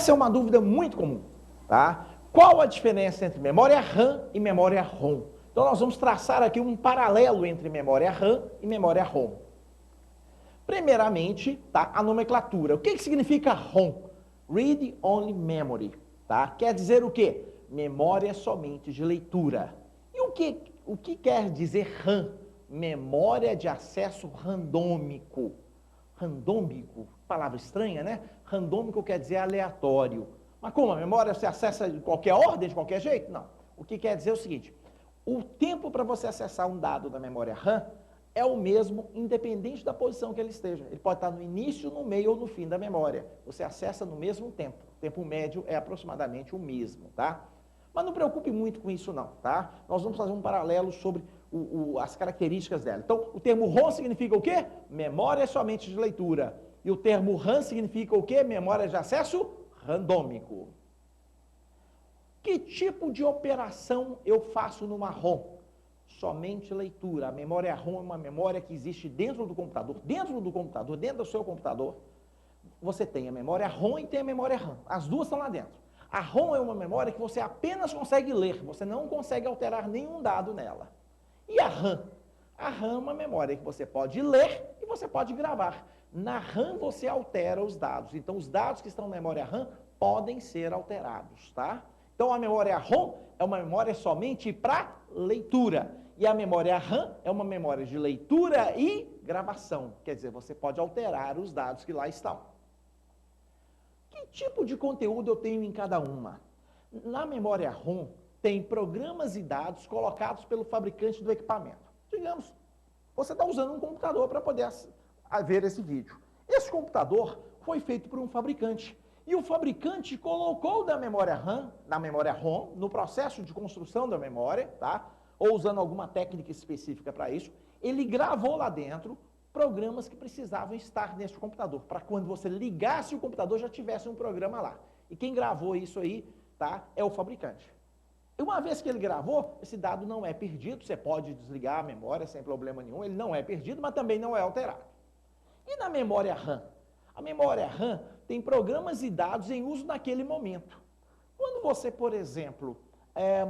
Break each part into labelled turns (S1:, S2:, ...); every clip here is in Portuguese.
S1: Essa é uma dúvida muito comum, tá? Qual a diferença entre memória RAM e memória ROM? Então, nós vamos traçar aqui um paralelo entre memória RAM e memória ROM. Primeiramente, tá, a nomenclatura. O que significa ROM? Read Only Memory, tá? Quer dizer o quê? Memória somente de leitura. E o que quer dizer RAM? Memória de acesso randômico. Randômico, palavra estranha, né? Randômico quer dizer aleatório. Mas como? A memória você acessa de qualquer ordem, de qualquer jeito? Não. O que quer dizer é o seguinte, o tempo para você acessar um dado da memória RAM é o mesmo, independente da posição que ele esteja. Ele pode estar no início, no meio ou no fim da memória. Você acessa no mesmo tempo. O tempo médio é aproximadamente o mesmo, tá? Mas não preocupe muito com isso não, tá? Nós vamos fazer um paralelo sobre as características dela. Então, o termo ROM significa o quê? Memória somente de leitura. E o termo RAM significa o quê? Memória de acesso randômico. Que tipo de operação eu faço numa ROM? Somente leitura. A memória ROM é uma memória que existe dentro do computador. Dentro do seu computador, você tem a memória ROM e tem a memória RAM. As duas estão lá dentro. A ROM é uma memória que você apenas consegue ler, você não consegue alterar nenhum dado nela. E a RAM? A RAM é uma memória que você pode ler e você pode gravar. Na RAM você altera os dados. Então, os dados que estão na memória RAM podem ser alterados, tá? Então, a memória ROM é uma memória somente para leitura. E a memória RAM é uma memória de leitura e gravação. Quer dizer, você pode alterar os dados que lá estão. Que tipo de conteúdo eu tenho em cada uma? Na memória ROM, tem programas e dados colocados pelo fabricante do equipamento. Digamos, você está usando um computador para poder ver esse vídeo. Esse computador foi feito por um fabricante. E o fabricante colocou da memória RAM, na memória ROM, no processo de construção da memória, tá? Ou usando alguma técnica específica para isso, ele gravou lá dentro programas que precisavam estar nesse computador, para quando você ligasse o computador já tivesse um programa lá. E quem gravou isso aí, tá, é o fabricante. E uma vez que ele gravou, esse dado não é perdido, você pode desligar a memória sem problema nenhum, ele não é perdido, mas também não é alterado. E na memória RAM? A memória RAM tem programas e dados em uso naquele momento. Quando você, por exemplo,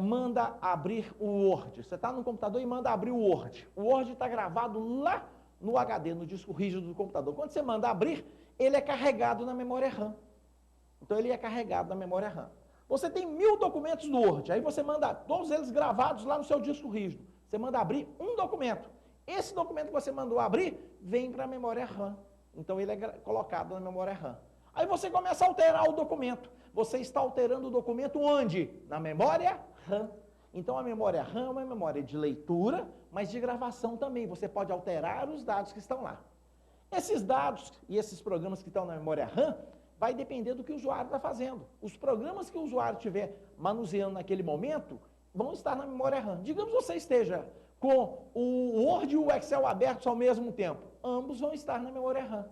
S1: manda abrir o Word, você está no computador e manda abrir o Word está gravado lá no HD, no disco rígido do computador. Quando você manda abrir, ele é carregado na memória RAM. Então, ele é carregado na memória RAM. Você tem 1000 documentos do Word, aí você manda todos eles gravados lá no seu disco rígido. Você manda abrir um documento. Esse documento que você mandou abrir, vem para a memória RAM. Então, ele é colocado na memória RAM. Aí você começa a alterar o documento. Você está alterando o documento onde? Na memória RAM. Então, a memória RAM é uma memória de leitura, mas de gravação também. Você pode alterar os dados que estão lá. Esses dados e esses programas que estão na memória RAM, vai depender do que o usuário está fazendo. Os programas que o usuário estiver manuseando naquele momento, vão estar na memória RAM. Digamos que você esteja com o Word e o Excel abertos ao mesmo tempo. Ambos vão estar na memória RAM.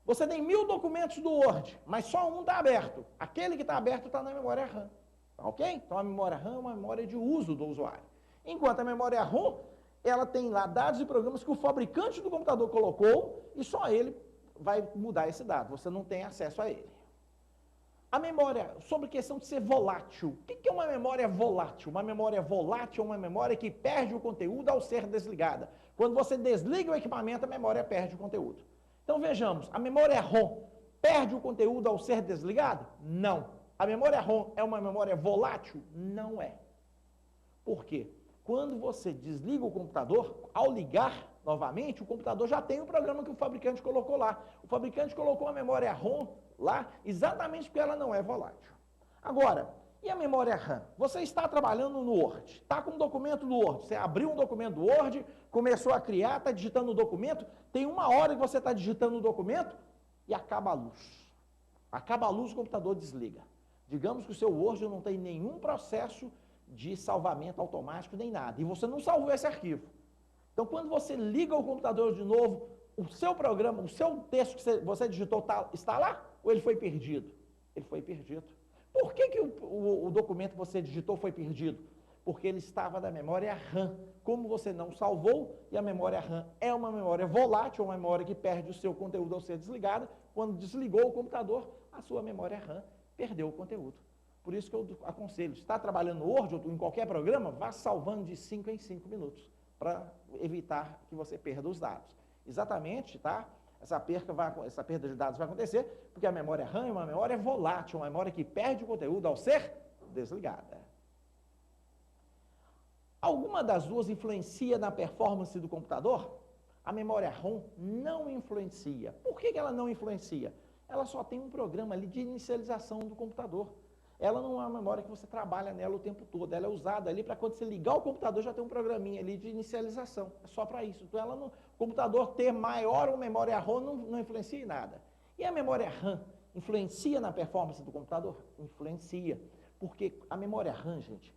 S1: Você tem 1000 documentos do Word, mas só um está aberto. Aquele que está aberto está na memória RAM. Ok? Então, a memória RAM é uma memória de uso do usuário. Enquanto a memória ROM, ela tem lá dados e programas que o fabricante do computador colocou e só ele vai mudar esse dado. Você não tem acesso a ele. A memória, sobre a questão de ser volátil. O que é uma memória volátil? Uma memória volátil é uma memória que perde o conteúdo ao ser desligada. Quando você desliga o equipamento, a memória perde o conteúdo. Então, vejamos, a memória ROM perde o conteúdo ao ser desligado? Não. A memória ROM é uma memória volátil? Não é. Por quê? Quando você desliga o computador, ao ligar novamente, o computador já tem o programa que o fabricante colocou lá. O fabricante colocou a memória ROM lá exatamente porque ela não é volátil. Agora, e a memória RAM? Você está trabalhando no Word, está com um documento do Word, você abriu um documento do Word, começou a criar, está digitando o documento, tem uma hora que você está digitando o documento e acaba a luz. Acaba a luz, o computador desliga. Digamos que o seu Word não tem nenhum processo de salvamento automático, nem nada, e você não salvou esse arquivo. Então, quando você liga o computador de novo, o seu programa, o seu texto que você digitou está lá? Ou ele foi perdido? Ele foi perdido. Por que o documento que você digitou foi perdido? Porque ele estava na memória RAM. Como você não salvou, e a memória RAM é uma memória volátil, uma memória que perde o seu conteúdo ao ser desligada, quando desligou o computador, a sua memória RAM perdeu o conteúdo. Por isso que eu aconselho, se está trabalhando no Word ou em qualquer programa, vá salvando de 5 em 5 minutos, para evitar que você perda os dados. Exatamente, tá? Essa perda de dados vai acontecer porque a memória RAM é uma memória volátil, uma memória que perde o conteúdo ao ser desligada. Alguma das duas influencia na performance do computador? A memória ROM não influencia. Por que ela não influencia? Ela só tem um programa ali de inicialização do computador. Ela não é uma memória que você trabalha nela o tempo todo. Ela é usada ali para quando você ligar o computador já tem um programinha ali de inicialização. É só para isso. Então, o computador ter maior ou memória ROM não influencia em nada. E a memória RAM influencia na performance do computador? Influencia. Porque a memória RAM, gente,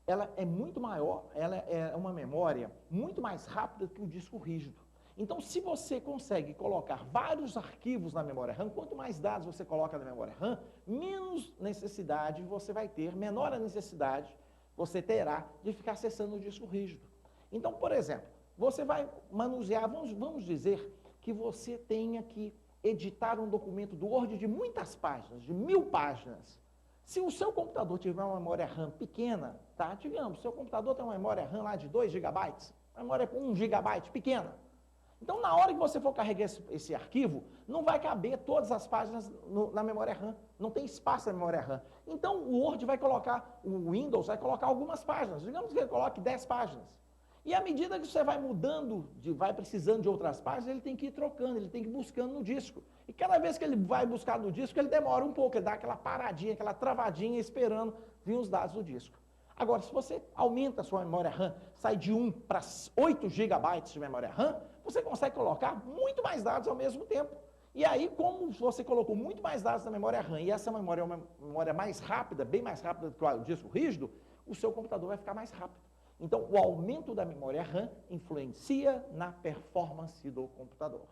S1: ela é muito maior, ela é uma memória muito mais rápida que o disco rígido. Então, se você consegue colocar vários arquivos na memória RAM, quanto mais dados você coloca na memória RAM, menos necessidade você vai ter, menor a necessidade você terá de ficar acessando o disco rígido. Então, por exemplo, você vai manusear, vamos dizer que você tenha que editar um documento do Word de muitas páginas, de 1000 páginas. Se o seu computador tiver uma memória RAM pequena, tá? Digamos, o seu computador tem uma memória RAM lá de 2 GB, uma memória com 1 GB pequena. Então, na hora que você for carregar esse arquivo, não vai caber todas as páginas na memória RAM. Não tem espaço na memória RAM. Então, o Word vai colocar, o Windows vai colocar algumas páginas. Digamos que ele coloque 10 páginas. E à medida que você vai mudando, vai precisando de outras páginas, ele tem que ir trocando, ele tem que ir buscando no disco. E cada vez que ele vai buscar no disco, ele demora um pouco, ele dá aquela paradinha, aquela travadinha esperando vir os dados do disco. Agora, se você aumenta a sua memória RAM, sai de 1 para 8 GB de memória RAM, você consegue colocar muito mais dados ao mesmo tempo. E aí, como você colocou muito mais dados na memória RAM, e essa memória é uma memória mais rápida, bem mais rápida do que o disco rígido, o seu computador vai ficar mais rápido. Então, o aumento da memória RAM influencia na performance do computador.